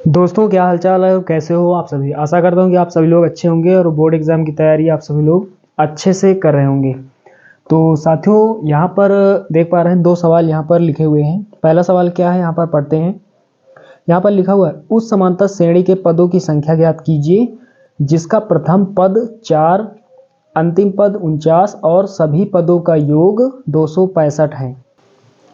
दोस्तों, क्या हालचाल है और कैसे हो आप सभी। आशा करता हूँ कि आप सभी लोग अच्छे होंगे और बोर्ड एग्जाम की तैयारी आप सभी लोग अच्छे से कर रहे होंगे। तो साथियों, यहाँ पर देख पा रहे हैं दो सवाल यहाँ पर लिखे हुए हैं। पहला सवाल क्या है यहाँ पर पढ़ते हैं। यहाँ पर लिखा हुआ है, उस समांतर श्रेणी के पदों की संख्या ज्ञात कीजिए जिसका प्रथम पद 4, अंतिम पद 49 और सभी पदों का योग 265 है।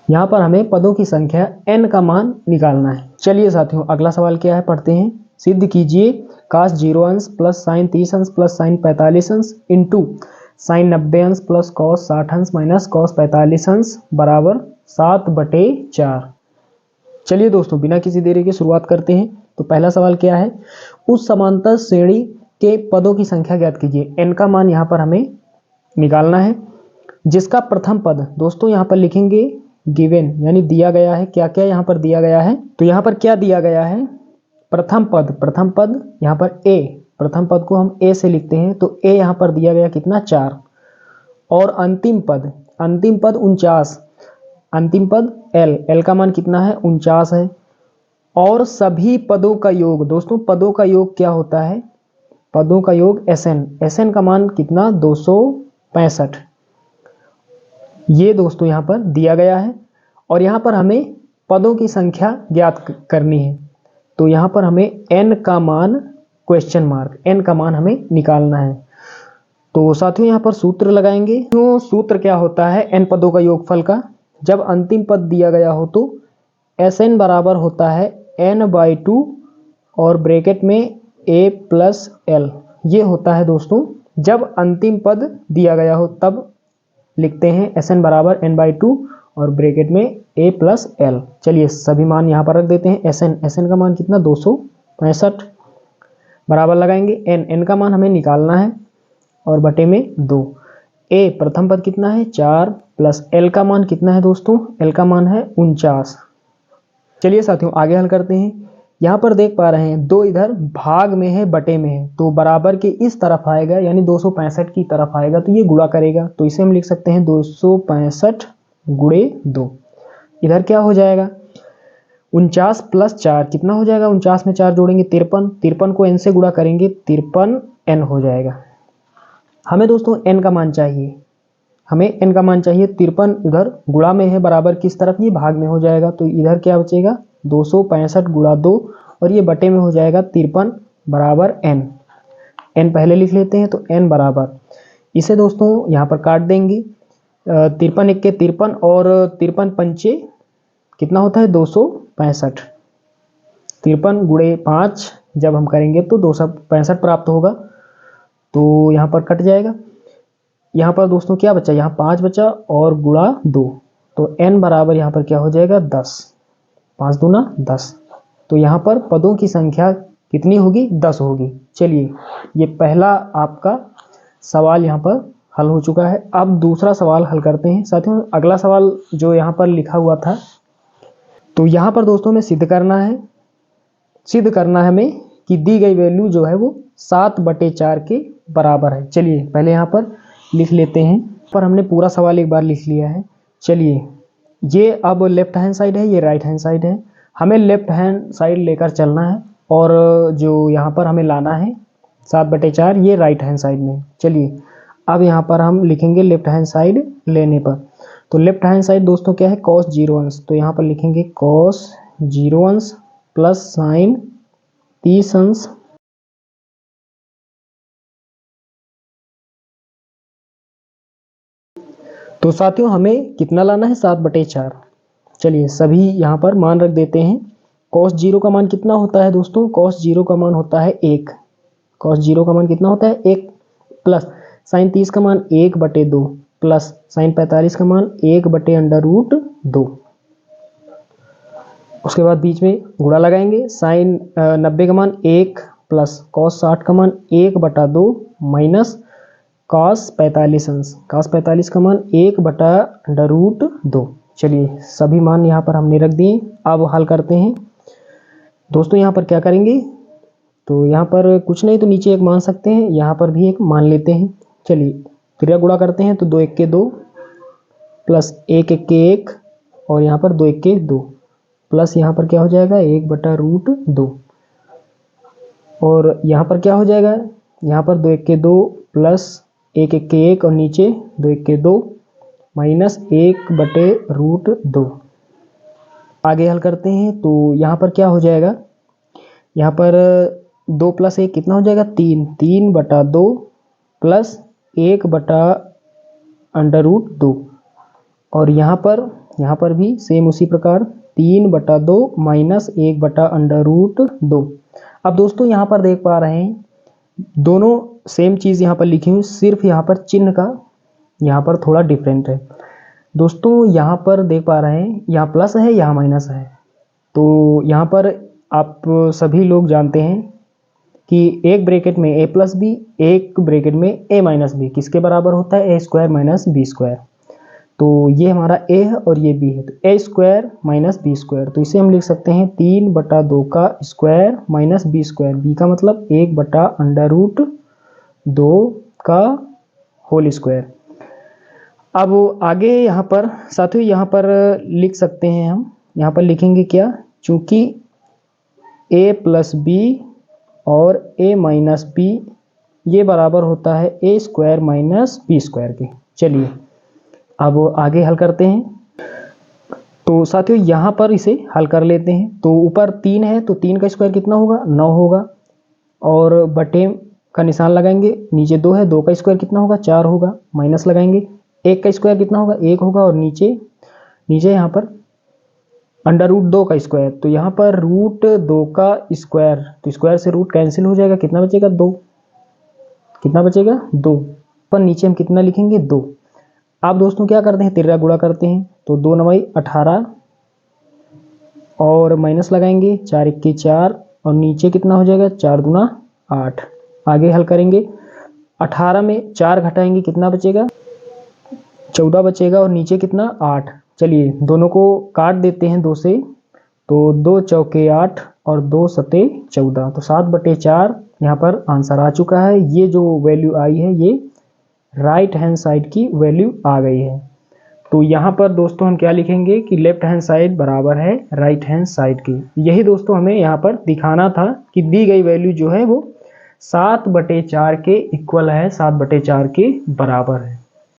यहाँ पर हमें पदों की संख्या n का मान निकालना है। चलिए साथियों, अगला सवाल क्या है पढ़ते हैं। सिद्ध कीजिए cos 0 अंश प्लस साइन 30 अंश प्लस साइन 45 अंश इंटू साइन 90 अंश प्लस cos 60 अंश माइनस cos 45 अंश बराबर 7/4। चलिए दोस्तों, बिना किसी देरी के शुरुआत करते हैं। तो पहला सवाल क्या है, उस समांतर श्रेणी के पदों की संख्या ज्ञात कीजिए। n का मान यहाँ पर हमें निकालना है जिसका प्रथम पद दोस्तों यहाँ पर लिखेंगे गिवन, यानी दिया गया है। क्या क्या यहाँ पर दिया गया है, तो यहाँ पर क्या दिया गया है, प्रथम पद यहाँ पर a, प्रथम पद को हम a से लिखते हैं। तो a यहाँ पर दिया गया कितना 4, और अंतिम पद 49, अंतिम पद l का मान कितना है 49 है। और सभी पदों का योग, दोस्तों पदों का योग क्या होता है, पदों का योग sn का मान कितना 265, ये दोस्तों यहाँ पर दिया गया है। और यहाँ पर हमें पदों की संख्या ज्ञात करनी है। तो यहाँ पर हमें n का मान क्वेश्चन मार्क n का मान हमें निकालना है। तो साथियों यहाँ पर सूत्र लगाएंगे। तो सूत्र क्या होता है n पदों का योगफल का, जब अंतिम पद दिया गया हो तो Sn बराबर होता है n/2 और ब्रैकेट में a प्लस l, ये होता है दोस्तों जब अंतिम पद दिया गया हो तब लिखते हैं Sn बराबर n/2 और ब्रैकेट में a प्लस l। चलिए सभी मान यहाँ पर रख देते हैं। Sn का मान कितना 265 बराबर लगाएंगे n का मान हमें निकालना है और बटे में 2। a प्रथम पद कितना है 4 प्लस l का मान कितना है दोस्तों, l का मान है 49। चलिए साथियों आगे हल करते हैं। यहाँ पर देख पा रहे हैं 2 इधर भाग में है बटे में है, तो बराबर के इस तरफ आएगा यानी 265 की तरफ आएगा तो ये गुणा करेगा। तो इसे हम लिख सकते हैं 265 गुणे 2। इधर क्या हो जाएगा 49 प्लस 4 कितना हो जाएगा, 49 में 4 जोड़ेंगे 53, 53 को n से गुणा करेंगे 53n हो जाएगा। हमें दोस्तों n का मान चाहिए, हमें n का मान चाहिए। 53 इधर गुणा में है, बराबर किस तरफ, ये भाग में हो जाएगा। तो इधर क्या बचेगा 265 गुणा 2 और ये बटे में हो जाएगा 53 बराबर n पहले लिख लेते हैं। तो n बराबर, इसे दोस्तों यहाँ पर काट देंगे। 53 1 के 53 और 53 पंचे कितना होता है 265, 53 गुणे 5 जब हम करेंगे तो 265 प्राप्त होगा। तो यहाँ पर कट जाएगा। यहाँ पर दोस्तों क्या बचा, यहाँ 5 बचा और गुणा 2, तो n बराबर यहाँ पर क्या हो जाएगा 10, 5 दूना 10। तो यहाँ पर पदों की संख्या कितनी होगी 10 होगी। चलिए ये पहला आपका सवाल यहाँ पर हल हो चुका है। अब दूसरा सवाल हल करते हैं साथियों। अगला सवाल जो यहाँ पर लिखा हुआ था, तो यहाँ पर दोस्तों में सिद्ध करना है हमें कि दी गई वैल्यू जो है वो 7/4 के बराबर है। चलिए पहले यहाँ पर लिख लेते हैं। पर हमने पूरा सवाल एक बार लिख लिया है। चलिए ये अब लेफ्ट हैंड साइड है, ये राइट हैंड साइड है। हमें लेफ्ट हैंड साइड लेकर चलना है और जो यहाँ पर हमें लाना है 7/4, ये राइट हैंड साइड में। चलिए अब यहाँ पर हम लिखेंगे लेफ्ट हैंड साइड लेने पर। तो लेफ्ट हैंड साइड दोस्तों क्या है cos 0 अंश, तो यहाँ पर लिखेंगे cos 0 अंश प्लस साइन 30 अंश तो साथियों हमें कितना लाना है 7/4। चलिए सभी यहाँ पर मान रख देते हैं। cos 0 का मान कितना होता है दोस्तों, cos 0 का मान होता है 1, cos 0 का मान कितना होता है 1, प्लस साइन 30 का मान 1/2 प्लस साइन 45 का मान 1/√2। उसके बाद बीच में गुणा लगाएंगे। साइन 90 का मान 1 प्लस cos 60 का मान 1/2 माइनस cos 45 अंश, cos 45 का मान 1/√2। चलिए सभी मान यहाँ पर हमने रख दिए। अब हल करते हैं दोस्तों। यहाँ पर क्या करेंगे, तो यहाँ पर कुछ नहीं तो नीचे एक मान सकते हैं, यहाँ पर भी एक मान लेते हैं। चलिए क्रिया गुणा करते हैं तो 2 1 के 2 प्लस 1 1 के 1 और यहाँ पर 2 1 के 2 प्लस यहाँ पर क्या हो जाएगा 1/√2। और यहाँ पर क्या हो जाएगा, यहाँ पर 2 1 के 2 प्लस 1 1 के 1 और नीचे 2 1 के 2 माइनस 1/√2। आगे हल करते हैं तो यहाँ पर क्या हो जाएगा, यहाँ पर 2 + 1 कितना हो जाएगा 3, 3/2 प्लस 1/√2। और यहाँ पर भी सेम उसी प्रकार 3/2 माइनस 1/√2। अब दोस्तों यहाँ पर देख पा रहे हैं दोनों सेम चीज़ यहाँ पर लिखी हुई, सिर्फ यहाँ पर चिन्ह का यहाँ पर थोड़ा डिफरेंट है। दोस्तों यहाँ पर देख पा रहे हैं यहाँ प्लस है यहाँ माइनस है, तो यहाँ पर आप सभी लोग जानते हैं कि एक ब्रैकेट में a + b, एक ब्रैकेट में a - b किसके बराबर होता है, a² - b²। तो ये हमारा a है और ये b है, तो a² - b²। तो इसे हम लिख सकते हैं 3/2 का स्क्वायर माइनस b², b का मतलब 1/√2 का होल स्क्वायर। अब आगे यहाँ पर साथियों यहाँ पर लिख सकते हैं हम, यहाँ पर लिखेंगे क्या, चूंकि a + b और a - b ये बराबर होता है a² - b² के। चलिए अब आगे हल करते हैं। तो साथियों यहाँ पर इसे हल कर लेते हैं। तो ऊपर 3 है तो 3 का स्क्वायर कितना होगा 9 होगा, और बटे का निशान लगाएंगे। नीचे 2 है, 2 का स्क्वायर कितना होगा 4 होगा, माइनस लगाएंगे। 1 का स्क्वायर कितना होगा 1 होगा, और नीचे यहाँ पर √2 का स्क्वायर, तो यहाँ पर √2 का स्क्वायर, तो स्क्वायर से रूट कैंसिल हो जाएगा, कितना बचेगा 2, कितना बचेगा 2। पर नीचे हम कितना लिखेंगे 2। आप दोस्तों क्या करते हैं तिर्रा गुणा करते हैं, तो 2 9 18 और माइनस लगाएंगे, 4 1 4 और नीचे कितना हो जाएगा 4 दूना 8। आगे हल करेंगे, 18 में 4 घटाएंगे कितना बचेगा 14 बचेगा, और नीचे कितना 8। चलिए दोनों को काट देते हैं 2 से, तो 2 चौके 8 और 2 सते 14, तो 7/4 यहाँ पर आंसर आ चुका है। ये जो वैल्यू आई है ये राइट हैंड साइड की वैल्यू आ गई है। तो यहाँ पर दोस्तों हम क्या लिखेंगे कि लेफ्ट हैंड साइड बराबर है राइट हैंड साइड की। यही दोस्तों हमें यहाँ पर दिखाना था कि दी गई वैल्यू जो है वो 7/4 के इक्वल है, 7/4 के बराबर है।